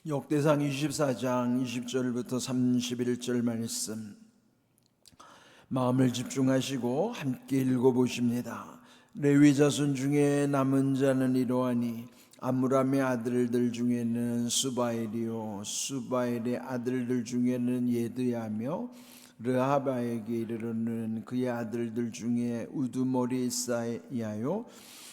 역대상 24장 20절부터 31절 말씀 마음을 집중하시고 함께 읽어보십니다. 레위 자손 중에 남은 자는 이러하니 아므람의 아들들 중에는 수바엘이요 수바엘의 아들들 중에는 예드야며 르하바에게 이르러는 그의 아들들 중에 우두머리 이사야요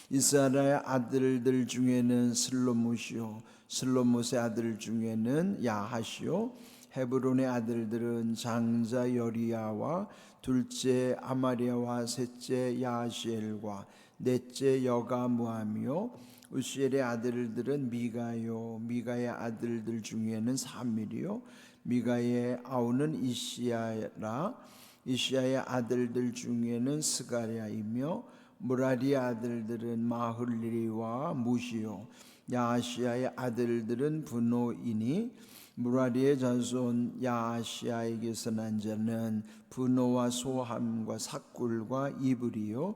이스라엘의 아들들 중에는 슬로못이요 슬로못의 아들 중에는 야하시요 헤브론의 아들들은 장자 여리야와 둘째 아마리아와 셋째 야하시엘과 넷째 여가무함이요 우시엘의 아들들은 미가요 미가의 아들들 중에는 사밀이요 미가의 아우는 이시야라 이시야의 아들들 중에는 스가랴이며 무라리의 아들들은 마흘리와 무시요 야하시야의 아들들은 분노이니 무라리의 자손 야하시야에게서 난 자는 분노와 소함과 삭굴과 이불이요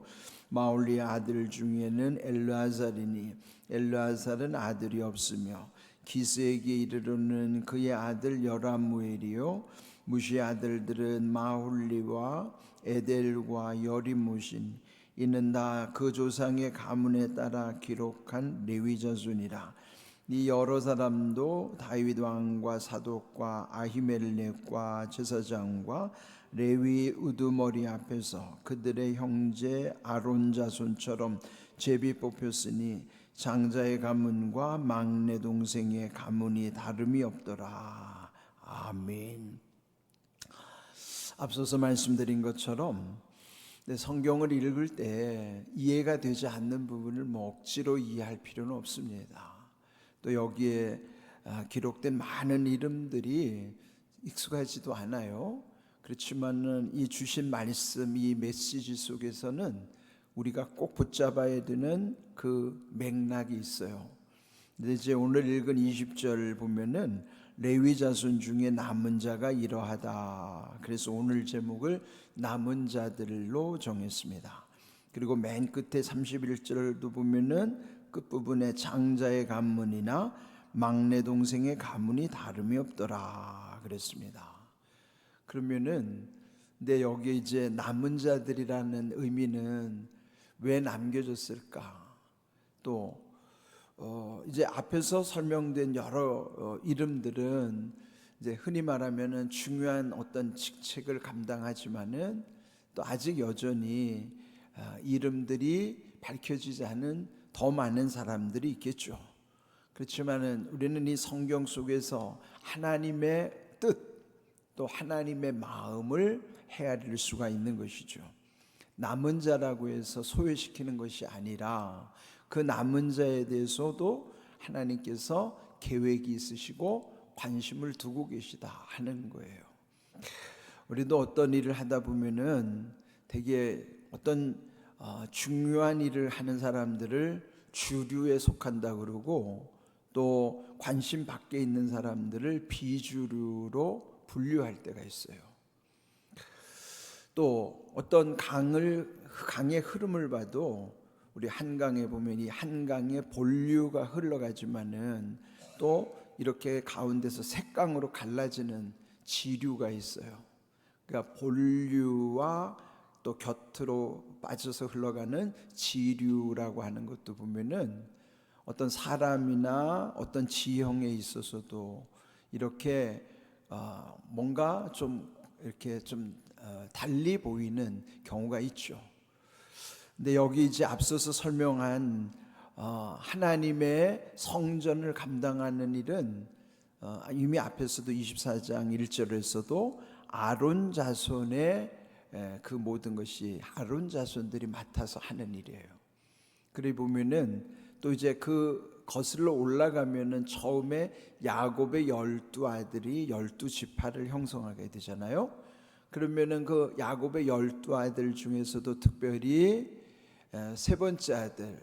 마올리의 아들 중에는 엘르아살이니 엘르아살은 아들이 없으며 기스에게 이르러는 그의 아들 여라무엘이요 무시의 아들들은 마홀리와 에델과 여리무신 이는 다 그 조상의 가문에 따라 기록한 레위 자손이라. 이 여러 사람도 다윗 왕과 사독과 아히멜렉과 제사장과 레위 우두머리 앞에서 그들의 형제 아론 자손처럼 제비 뽑혔으니 장자의 가문과 막내 동생의 가문이 다름이 없더라. 아멘. 앞서서 말씀드린 것처럼 성경을 읽을 때 이해가 되지 않는 부분을 억지로 이해할 필요는 없습니다. 또 여기에 기록된 많은 이름들이 익숙하지도 않아요. 그렇지만은 이 주신 말씀, 이 메시지 속에서는 우리가 꼭 붙잡아야 되는 그 맥락이 있어요. 근데 이제 오늘 읽은 20절 보면은 레위 자손 중에 남은 자가 이러하다. 그래서 오늘 제목을 남은 자들로 정했습니다. 그리고 맨 끝에 31절도 보면은 끝부분에 장자의 가문이나 막내 동생의 가문이 다름이 없더라 그랬습니다. 그러면은 근데 여기 이제 남은 자들이라는 의미는 왜 남겨졌을까? 또 이제 앞에서 설명된 여러 이름들은 이제 흔히 말하면은 중요한 어떤 직책을 감당하지만은 또 아직 여전히 이름들이 밝혀지지 않은 더 많은 사람들이 있겠죠. 그렇지만은 우리는 이 성경 속에서 하나님의 뜻 또 하나님의 마음을 헤아릴 수가 있는 것이죠. 남은 자라고 해서 소외시키는 것이 아니라 그 남은 자에 대해서도 하나님께서 계획이 있으시고 관심을 두고 계시다 하는 거예요. 우리도 어떤 일을 하다 보면은 되게 어떤 중요한 일을 하는 사람들을 주류에 속한다 그러고 또 관심 밖에 있는 사람들을 비주류로 분류할 때가 있어요. 또 어떤 강의 흐름을 봐도 우리 한강에 보면 이 한강에 본류가 흘러가지만은 또 이렇게 가운데서 색강으로 갈라지는 지류가 있어요. 그러니까 본류와 또 곁으로 빠져서 흘러가는 지류라고 하는 것도 보면은 어떤 사람이나 어떤 지형에 있어서도 이렇게 뭔가 좀 이렇게 좀 달리 보이는 경우가 있죠. 근데 여기 이제 앞서서 설명한 하나님의 성전을 감당하는 일은 이미 앞에서도 24장 1절에서도 아론 자손의 그 모든 것이 아론 자손들이 맡아서 하는 일이에요. 그래 보면은 또 이제 그 거슬러 올라가면은 처음에 야곱의 12아들이 12지파를 형성하게 되잖아요. 그러면은 그 야곱의 12아들 중에서도 특별히 세 번째 아들,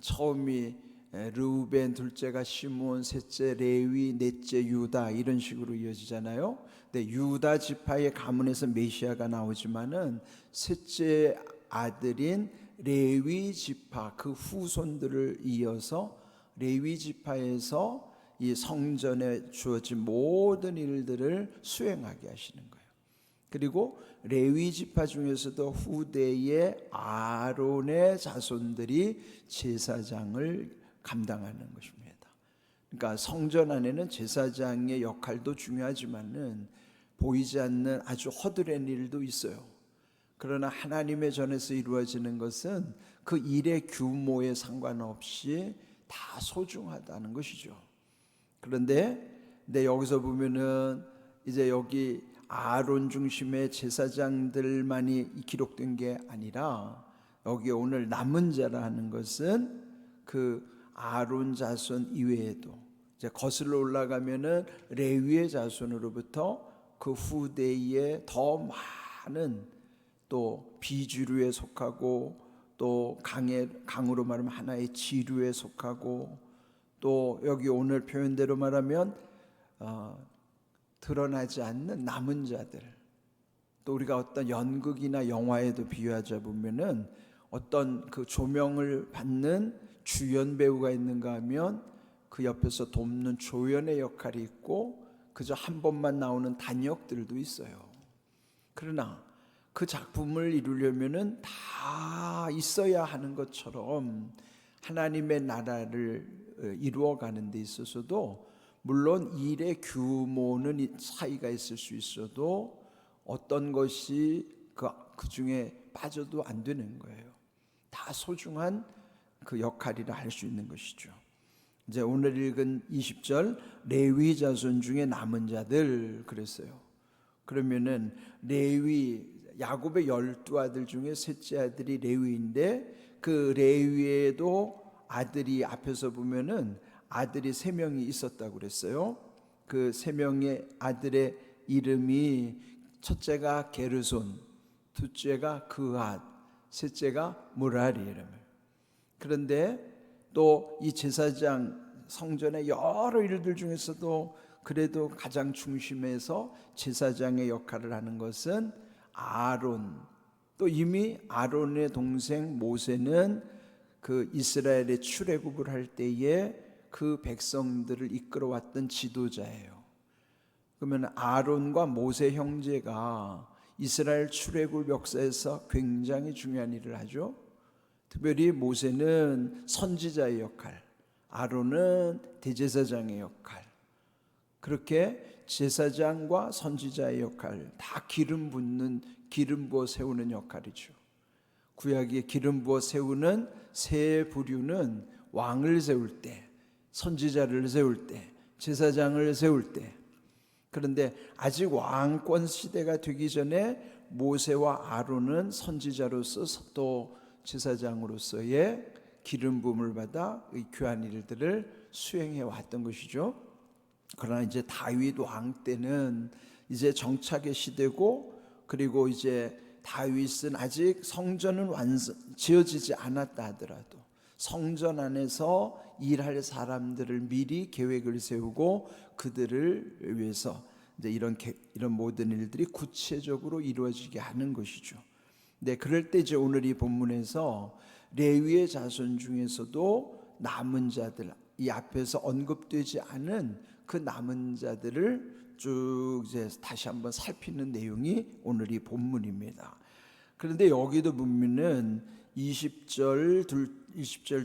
처음이 르우벤, 둘째가 시므온, 셋째 레위, 넷째 유다 이런 식으로 이어지잖아요. 근데 유다 지파의 가문에서 메시아가 나오지만은 셋째 아들인 레위 지파 그 후손들을 이어서 레위 지파에서 이 성전에 주어진 모든 일들을 수행하게 하시는 거예요. 그리고 레위 지파 중에서도 후대의 아론의 자손들이 제사장을 감당하는 것입니다. 그러니까 성전 안에는 제사장의 역할도 중요하지만은 보이지 않는 아주 허드렛 일도 있어요. 그러나 하나님의 전에서 이루어지는 것은 그 일의 규모에 상관없이 다 소중하다는 것이죠. 그런데 여기서 보면은 이제 여기 아론 중심의 제사장들만이 기록된 게 아니라 여기 오늘 남은 자라 하는 것은 그 아론 자손 이외에도 이제 거슬러 올라가면은 레위의 자손으로부터 그 후대에 더 많은 또 비주류에 속하고 또 강으로 말하면 하나의 지류에 속하고 또 여기 오늘 표현대로 말하면 드러나지 않는 남은 자들, 또 우리가 어떤 연극이나 영화에도 비유하자 보면은 어떤 그 조명을 받는 주연 배우가 있는가 하면 그 옆에서 돕는 조연의 역할이 있고 그저 한 번만 나오는 단역들도 있어요. 그러나 그 작품을 이루려면은 다 있어야 하는 것처럼 하나님의 나라를 이루어가는 데 있어서도 물론 일의 규모는 차이가 있을 수 있어도 어떤 것이 그 중에 빠져도 안 되는 거예요. 다 소중한 그 역할이라 할 수 있는 것이죠. 이제 오늘 읽은 20절 레위 자손 중에 남은 자들 그랬어요. 그러면은 레위 야곱의 12아들 중에 셋째 아들이 레위인데 그 레위에도 아들이 앞에서 보면은 아들이 3명이 있었다고 그랬어요. 그 3명의 아들의 이름이 첫째가 게르손, 둘째가 그핫, 셋째가 무라리 이름을. 그런데 또 이 제사장 성전의 여러 일들 중에서도 그래도 가장 중심에서 제사장의 역할을 하는 것은 아론. 또 이미 아론의 동생 모세는 그 이스라엘의 출애굽을 할 때에 그 백성들을 이끌어왔던 지도자예요. 그러면 아론과 모세 형제가 이스라엘 출애굽 역사에서 굉장히 중요한 일을 하죠. 특별히 모세는 선지자의 역할, 아론은 대제사장의 역할, 그렇게 제사장과 선지자의 역할, 다 기름 부어 세우는 역할이죠. 구약에 기름 부어 세우는 세 부류는 왕을 세울 때, 선지자를 세울 때, 제사장을 세울 때. 그런데 아직 왕권 시대가 되기 전에 모세와 아론은 선지자로서 또 제사장으로서의 기름 부음을 받아 이 귀한 일들을 수행해 왔던 것이죠. 그러나 이제 다윗 왕 때는 이제 정착의 시대고, 그리고 이제 다윗은 아직 성전은 지어지지 않았다 하더라도 성전 안에서 일할 사람들을 미리 계획을 세우고 그들을 위해서 이제 이런 모든 일들이 구체적으로 이루어지게 하는 것이죠. 네, 그럴 때 이제 오늘 이 본문에서 레위의 자손 중에서도 남은 자들, 이 앞에서 언급되지 않은 그 남은 자들을 쭉 이제 다시 한번 살피는 내용이 오늘 이 본문입니다. 그런데 여기도 보면은 20절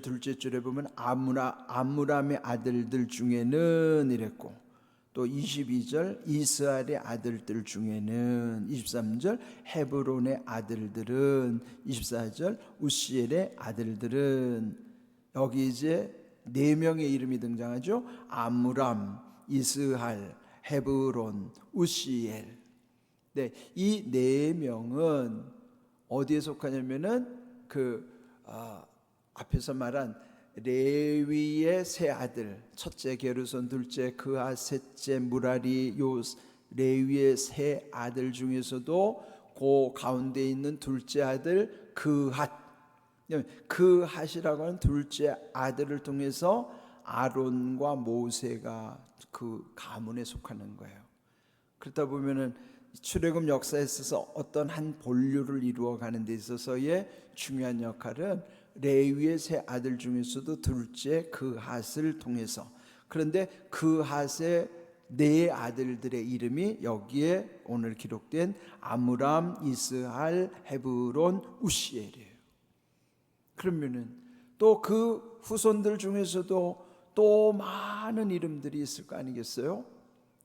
둘째 줄에 보면 아므람의 아들들 중에는 이랬고, 또 22절 이스라엘의 아들들 중에는, 23절 헤브론의 아들들은, 24절 우시엘의 아들들은. 여기 이제 4명의 이름이 등장하죠. 아므람, 이스할, 헤브론, 우시엘. 네, 이 4명은 어디에 속하냐면은 앞에서 말한 레위의 세 아들, 첫째 게르손, 둘째 그핫, 셋째 무라리, 요 레위의 세 아들 중에서도 그 가운데 있는 둘째 아들 그핫, 그핫이라고 하는 둘째 아들을 통해서 아론과 모세가 그 가문에 속하는 거예요. 그렇다 보면은 출애굽 역사에 있어서 어떤 한 본류를 이루어가는 데 있어서의 중요한 역할은 레위의 세 아들 중에서도 둘째 그핫을 통해서, 그런데 그핫의 네 아들들의 이름이 여기에 오늘 기록된 아므람, 이스할, 헤브론, 우시엘이에요. 그러면은 또 그 후손들 중에서도 또 많은 이름들이 있을 거 아니겠어요?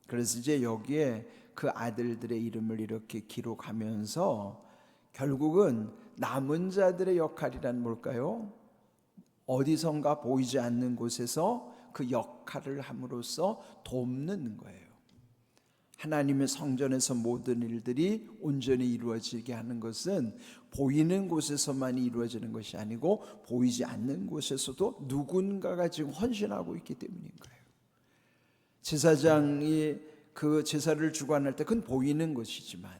그래서 이제 여기에 그 아들들의 이름을 이렇게 기록하면서 결국은 남은 자들의 역할이란 뭘까요? 어디선가 보이지 않는 곳에서 그 역할을 함으로써 돕는 거예요. 하나님의 성전에서 모든 일들이 온전히 이루어지게 하는 것은 보이는 곳에서만 이루어지는 것이 아니고 보이지 않는 곳에서도 누군가가 지금 헌신하고 있기 때문인 거예요. 제사장이 그 제사를 주관할 때 그건 보이는 것이지만,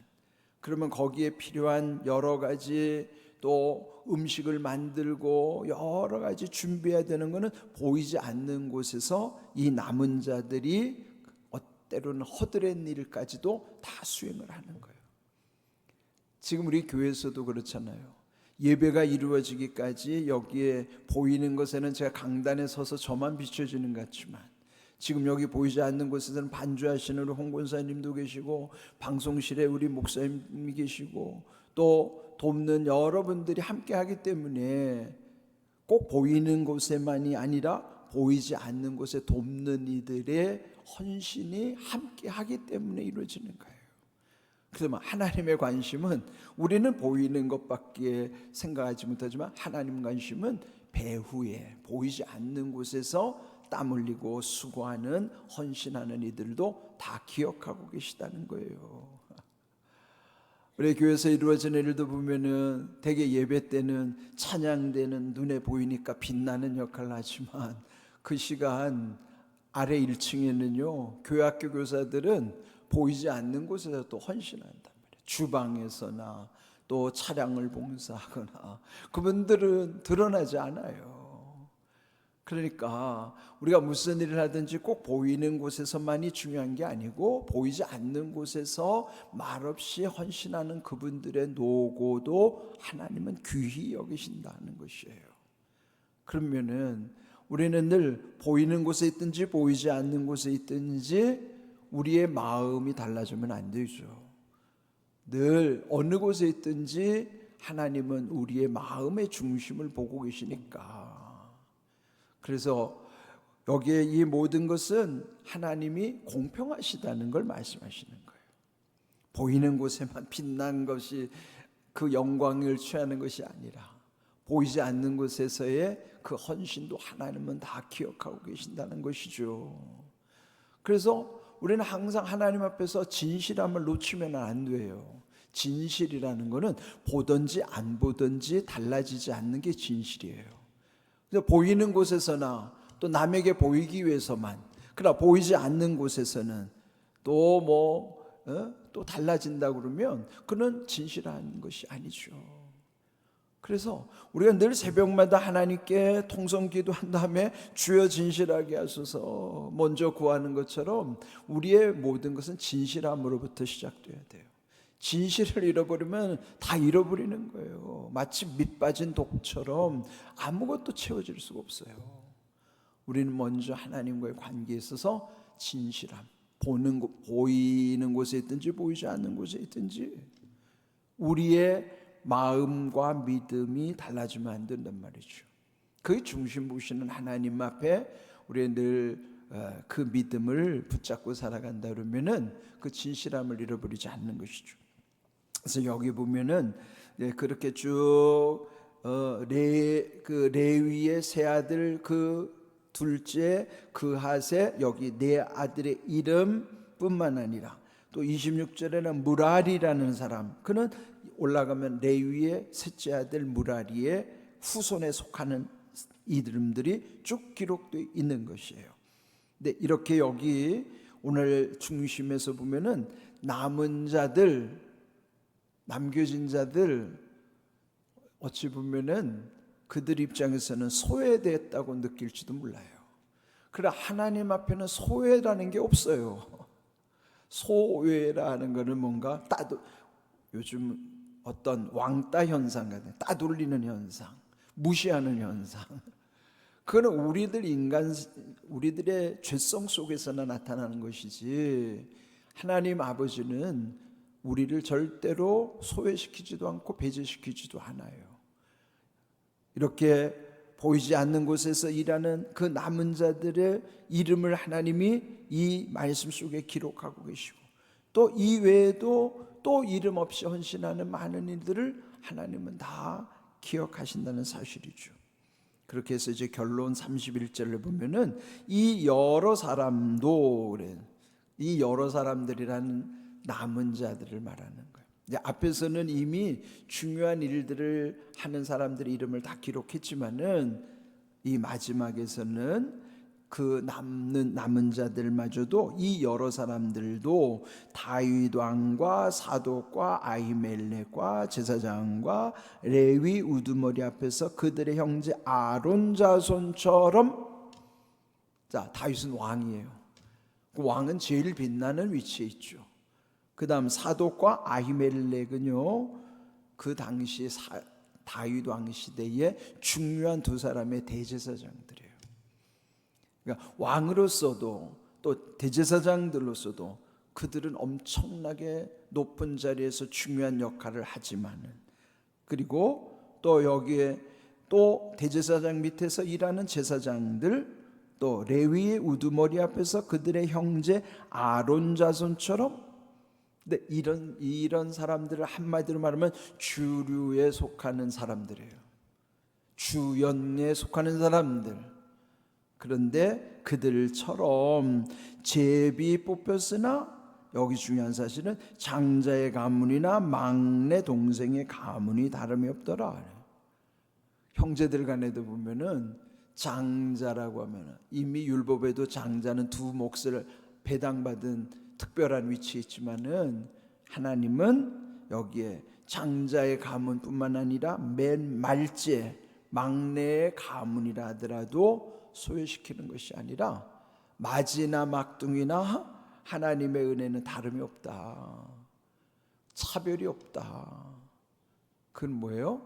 그러면 거기에 필요한 여러 가지 또 음식을 만들고 여러 가지 준비해야 되는 것은 보이지 않는 곳에서 이 남은 자들이 때로는 허드렛 일까지도 다 수행을 하는 거예요. 지금 우리 교회에서도 그렇잖아요. 예배가 이루어지기까지 여기에 보이는 것에는 제가 강단에 서서 저만 비춰지는 것 같지만, 지금 여기 보이지 않는 곳에서는 반주하시는 우리 홍 권사님도 계시고, 방송실에 우리 목사님이 계시고, 또 돕는 여러분들이 함께 하기 때문에 꼭 보이는 곳에만이 아니라 보이지 않는 곳에 돕는 이들의 헌신이 함께 하기 때문에 이루어지는 거예요. 그러면 하나님의 관심은, 우리는 보이는 것밖에 생각하지 못하지만 하나님 관심은 배후에 보이지 않는 곳에서 땀 흘리고 수고하는 헌신하는 이들도 다 기억하고 계시다는 거예요. 우리 교회에서 이루어지는 일도 보면은 대개 예배 때는 찬양대는 눈에 보이니까 빛나는 역할을 하지만, 그 시간 아래 1층에는요 교회학교 교사들은 보이지 않는 곳에서 또 헌신한단 말이에요. 주방에서나 또 차량을 봉사하거나, 그분들은 드러나지 않아요. 그러니까 우리가 무슨 일을 하든지 꼭 보이는 곳에서만이 중요한 게 아니고 보이지 않는 곳에서 말없이 헌신하는 그분들의 노고도 하나님은 귀히 여기신다는 것이에요. 그러면은 우리는 늘 보이는 곳에 있든지 보이지 않는 곳에 있든지 우리의 마음이 달라지면 안 되죠. 늘 어느 곳에 있든지 하나님은 우리의 마음의 중심을 보고 계시니까. 그래서 여기에 이 모든 것은 하나님이 공평하시다는 걸 말씀하시는 거예요. 보이는 곳에만 빛난 것이 그 영광을 취하는 것이 아니라 보이지 않는 곳에서의 그 헌신도 하나님은 다 기억하고 계신다는 것이죠. 그래서 우리는 항상 하나님 앞에서 진실함을 놓치면 안 돼요. 진실이라는 것은 보든지 안 보든지 달라지지 않는 게 진실이에요. 보이는 곳에서나 또 남에게 보이기 위해서만, 그러나 보이지 않는 곳에서는 또 또 달라진다 그러면 그는 진실한 것이 아니죠. 그래서 우리가 늘 새벽마다 하나님께 통성기도한 다음에 주여 진실하게 하소서 먼저 구하는 것처럼 우리의 모든 것은 진실함으로부터 시작돼야 돼요. 진실을 잃어버리면 다 잃어버리는 거예요. 마치 밑 빠진 독처럼 아무것도 채워질 수가 없어요. 우리는 먼저 하나님과의 관계에 있어서 진실함, 보이는 곳에 있든지 보이지 않는 곳에 있든지 우리의 마음과 믿음이 달라지면 안 된단 말이죠. 그 중심 보시는 하나님 앞에 우리는 늘 그 믿음을 붙잡고 살아간다 그러면은 그 진실함을 잃어버리지 않는 것이죠. 그래서 여기 보면은 그렇게 쭉 레위의 세 아들 그 둘째 그핫의 여기 네 아들의 이름뿐만 아니라 또 26절에는 무라리라는 사람, 그는 올라가면 레위의 셋째 아들 무라리의 후손에 속하는 이름들이 쭉 기록되어 있는 것이에요. 근데 이렇게 여기 오늘 중심에서 보면은 남은 자들, 남겨진 자들, 어찌 보면은 그들 입장에서는 소외됐다고 느낄지도 몰라요. 그러나 하나님 앞에는 소외라는 게 없어요. 소외라는 것은 뭔가 요즘 어떤 왕따 현상 같은 따돌리는 현상, 무시하는 현상, 그거는 우리들의 죄성 속에서나 나타나는 것이지, 하나님 아버지는 우리를 절대로 소외시키지도 않고 배제시키지도 않아요. 이렇게 보이지 않는 곳에서 일하는 그 남은 자들의 이름을 하나님이 이 말씀 속에 기록하고 계시고, 또 이 외에도 또 이름 없이 헌신하는 많은 일들을 하나님은 다 기억하신다는 사실이죠. 그렇게 해서 이제 결론 31절을 보면은 이 여러 사람도 그래요. 이 여러 사람들이라는 남은 자들을 말하는 거예요. 이제 앞에서는 이미 중요한 일들을 하는 사람들의 이름을 다 기록했지만은 이 마지막에서는 그 남은 자들마저도, 이 여러 사람들도 다윗 왕과 사독과 아히멜렉과 제사장과 레위 우두머리 앞에서 그들의 형제 아론 자손처럼, 자, 다윗은 왕이에요. 그 왕은 제일 빛나는 위치에 있죠. 그 다음 사독과 아히멜렉은요, 그 당시 다윗 왕 시대에 중요한 두 사람의 대제사장들이에요. 그러니까 왕으로서도 또 대제사장들로서도 그들은 엄청나게 높은 자리에서 중요한 역할을 하지만은, 그리고 또 여기에 또 대제사장 밑에서 일하는 제사장들, 또 레위의 우두머리 앞에서 그들의 형제 아론 자손처럼, 근데 이런 사람들을 한마디로 말하면 주류에 속하는 사람들이에요. 주연에 속하는 사람들. 그런데 그들처럼 제비 뽑혔으나, 여기 중요한 사실은 장자의 가문이나 막내 동생의 가문이 다름이 없더라. 형제들 간에도 보면은 장자라고 하면, 이미 율법에도 장자는 두 몫을 배당받은 특별한 위치에 있지만은, 하나님은 여기에 장자의 가문뿐만 아니라 맨 말째 막내의 가문이라 하더라도 소외시키는 것이 아니라 마지나 막둥이나 하나님의 은혜는 다름이 없다. 차별이 없다. 그건 뭐예요?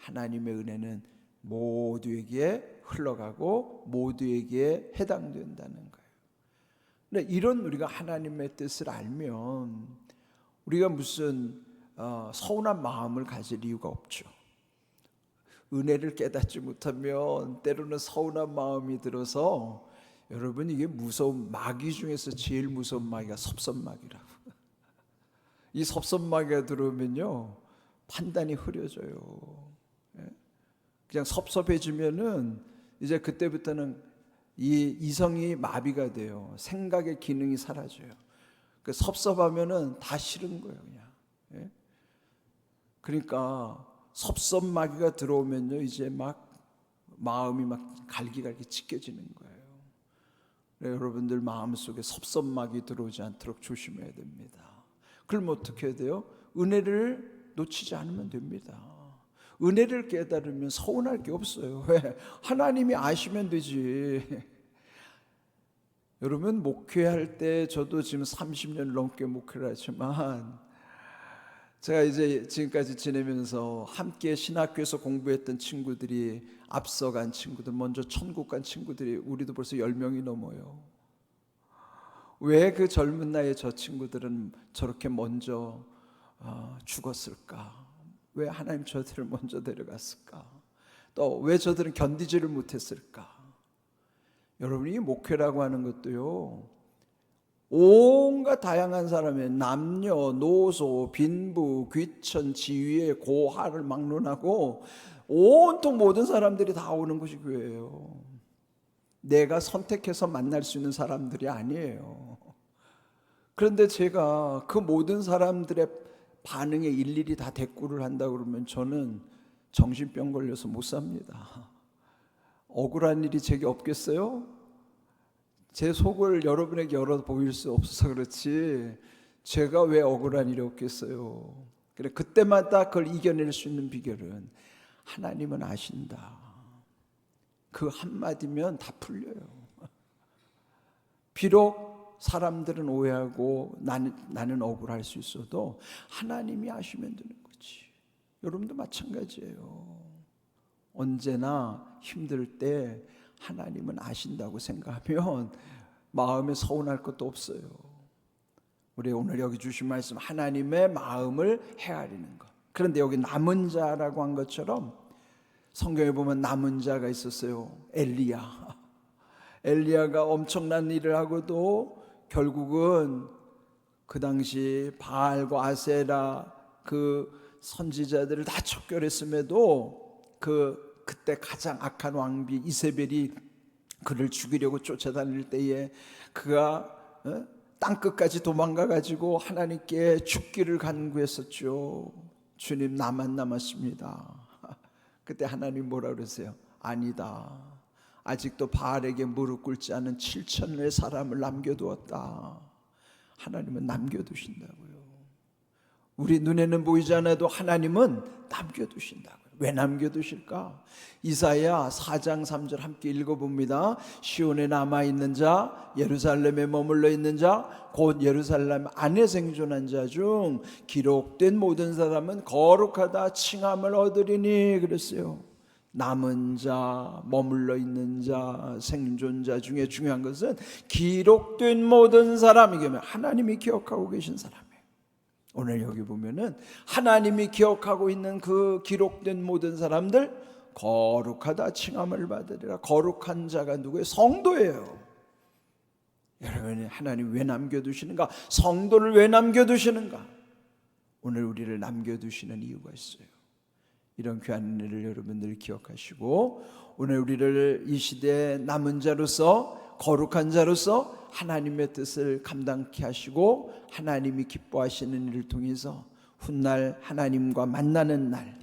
하나님의 은혜는 모두에게 흘러가고 모두에게 해당된다는 거예요. 근데 이런 우리가 하나님의 뜻을 알면 우리가 무슨 서운한 마음을 가질 이유가 없죠. 은혜를 깨닫지 못하면 때로는 서운한 마음이 들어서, 여러분, 이게 무서운 마귀 중에서 제일 무서운 마귀가 섭섭마귀라고. 이 섭섭마귀가 들어오면요, 판단이 흐려져요. 그냥 섭섭해지면은 이제 그때부터는 이 이성이 마비가 돼요. 생각의 기능이 사라져요. 그 섭섭하면은 다 싫은 거예요, 그냥. 그러니까 섭섭마귀가 들어오면요, 이제 막 마음이 막 갈기갈기 찢겨지는 거예요. 여러분들 마음속에 섭섭마귀 들어오지 않도록 조심해야 됩니다. 그럼 어떻게 해야 돼요? 은혜를 놓치지 않으면 됩니다. 은혜를 깨달으면 서운할 게 없어요. 왜? 하나님이 아시면 되지. 여러분, 목회할 때 저도 지금 30년 넘게 목회를 하지만, 제가 이제 지금까지 지내면서 함께 신학교에서 공부했던 친구들이, 앞서간 친구들, 먼저 천국 간 친구들이 우리도 벌써 10명이 넘어요. 왜 그 젊은 나이에 저 친구들은 저렇게 먼저 죽었을까? 왜 하나님 저들을 먼저 데려갔을까? 또 왜 저들은 견디지를 못했을까? 여러분이 목회라고 하는 것도요, 온갖 다양한 사람의 남녀, 노소, 빈부, 귀천, 지위의 고하를 막론하고 온통 모든 사람들이 다 오는 것이 교회예요. 내가 선택해서 만날 수 있는 사람들이 아니에요. 그런데 제가 그 모든 사람들의 반응에 일일이 다 대꾸를 한다 그러면 저는 정신병 걸려서 못 삽니다. 억울한 일이 제게 없겠어요? 제 속을 여러분에게 열어 보일 수 없어서 그렇지, 제가 왜 억울한 일이 없겠어요? 그래, 그때마다 그걸 이겨낼 수 있는 비결은 하나님은 아신다. 그 한마디면 다 풀려요. 비록 사람들은 오해하고 나는 억울할 수 있어도 하나님이 아시면 되는 거지. 여러분도 마찬가지예요. 언제나 힘들 때 하나님은 아신다고 생각하면 마음에 서운할 것도 없어요. 우리 오늘 여기 주신 말씀, 하나님의 마음을 헤아리는 것. 그런데 여기 남은 자라고 한 것처럼 성경에 보면 남은 자가 있었어요. 엘리야가 엄청난 일을 하고도 결국은 그 당시 바알과 아세라 그 선지자들을 다 척결했음에도 그때 가장 악한 왕비 이세벨이 그를 죽이려고 쫓아다닐 때에 그가 땅끝까지 도망가 가지고 하나님께 죽기를 간구했었죠. 주님, 나만 남았습니다. 그때 하나님 뭐라 그러세요? 아니다, 아직도 바알에게 무릎 꿇지 않은 7천의 사람을 남겨두었다. 하나님은 남겨두신다고요. 우리 눈에는 보이지 않아도 하나님은 남겨두신다고요. 왜 남겨두실까? 이사야 4장 3절 함께 읽어봅니다. 시온에 남아있는 자, 예루살렘에 머물러 있는 자, 곧 예루살렘 안에 생존한 자 중 기록된 모든 사람은 거룩하다 칭함을 얻으리니 그랬어요. 남은 자, 머물러 있는 자, 생존자 중에 중요한 것은 기록된 모든 사람, 이게 하나님이 기억하고 계신 사람이에요. 오늘 여기 보면은 하나님이 기억하고 있는 그 기록된 모든 사람들 거룩하다 칭함을 받으리라. 거룩한 자가 누구예요? 성도예요. 여러분, 하나님 왜 남겨두시는가? 성도를 왜 남겨두시는가? 오늘 우리를 남겨두시는 이유가 있어요. 이런 귀한 일을 여러분들 기억하시고 오늘 우리를 이 시대의 남은 자로서, 거룩한 자로서 하나님의 뜻을 감당케 하시고 하나님이 기뻐하시는 일을 통해서 훗날 하나님과 만나는 날,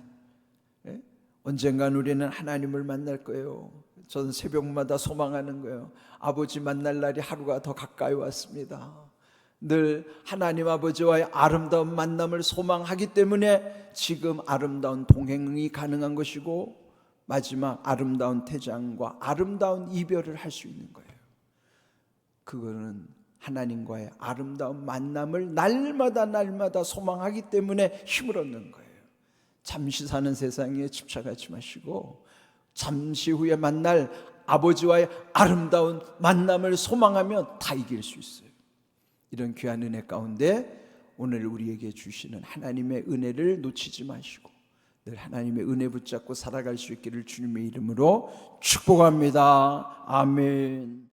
언젠간 우리는 하나님을 만날 거예요. 저는 새벽마다 소망하는 거예요. 아버지 만날 날이 하루가 더 가까이 왔습니다. 늘 하나님 아버지와의 아름다운 만남을 소망하기 때문에 지금 아름다운 동행이 가능한 것이고 마지막 아름다운 퇴장과 아름다운 이별을 할 수 있는 거예요. 그거는 하나님과의 아름다운 만남을 날마다 소망하기 때문에 힘을 얻는 거예요. 잠시 사는 세상에 집착하지 마시고 잠시 후에 만날 아버지와의 아름다운 만남을 소망하면 다 이길 수 있어요. 이런 귀한 은혜 가운데 오늘 우리에게 주시는 하나님의 은혜를 놓치지 마시고 늘 하나님의 은혜 붙잡고 살아갈 수 있기를 주님의 이름으로 축복합니다. 아멘.